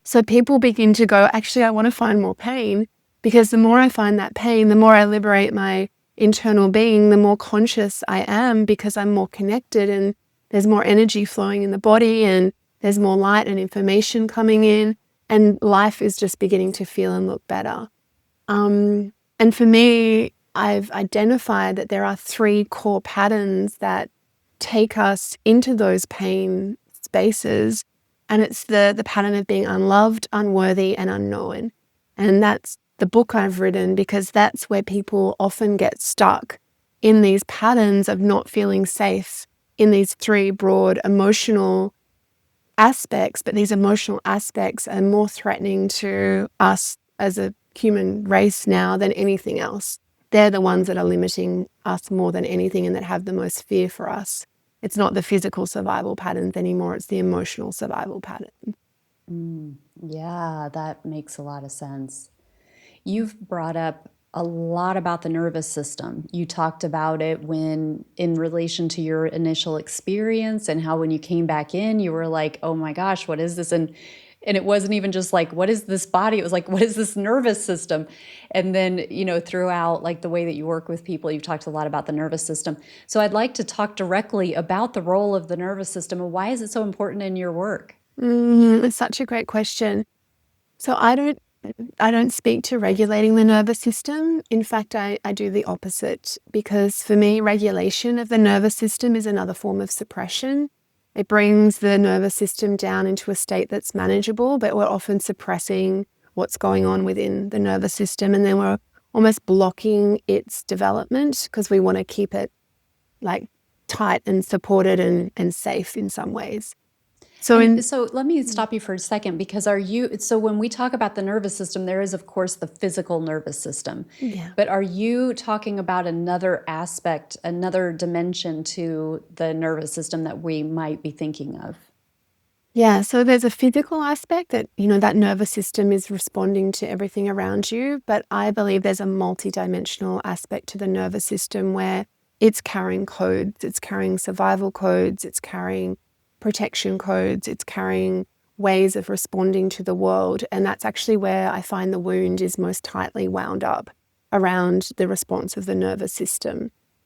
So people begin to go, actually, I want to find more pain, because the more I find that pain, the more I liberate my internal being, the more conscious I am, because I'm more connected and there's more energy flowing in the body and there's more light and information coming in, and life is just beginning to feel and look better. And for me, I've identified that there are 3 core patterns that take us into those pain spaces. And it's the pattern of being unloved, unworthy, and unknown. And that's the book I've written, because that's where people often get stuck, in these patterns of not feeling safe in these 3 broad emotional aspects. But these emotional aspects are more threatening to us as a human race now than anything else. They're the ones that are limiting us more than anything and that have the most fear for us. It's not the physical survival patterns anymore, it's the emotional survival patterns. Yeah, that makes a lot of sense. You've brought up a lot about the nervous system. You talked about it when in relation to your initial experience and how when you came back in, you were like, "Oh my gosh, what is this?" And it wasn't even just like, "What is this body?" It was like, "What is this nervous system?" And then, throughout like the way that you work with people, you've talked a lot about the nervous system. So I'd like to talk directly about the role of the nervous system and why is it so important in your work? It's such a great question. So I don't speak to regulating the nervous system. In fact, I do the opposite, because for me, regulation of the nervous system is another form of suppression. It brings the nervous system down into a state that's manageable, but we're often suppressing what's going on within the nervous system, and then we're almost blocking its development because we want to keep it like tight and supported and safe in some ways. So And in so let me stop you for a second because so when we talk about the nervous system, there is, of course, the physical nervous system. yeah. But are you talking about another aspect, another dimension to the nervous system that we might be thinking of? Yeah, so there's a physical aspect that, that nervous system is responding to everything around you. But I believe there's a multidimensional aspect to the nervous system where it's carrying codes, it's carrying survival codes, it's carrying protection codes, it's carrying ways of responding to the world. And that's actually where I find the wound is most tightly wound up, around the response of the nervous system.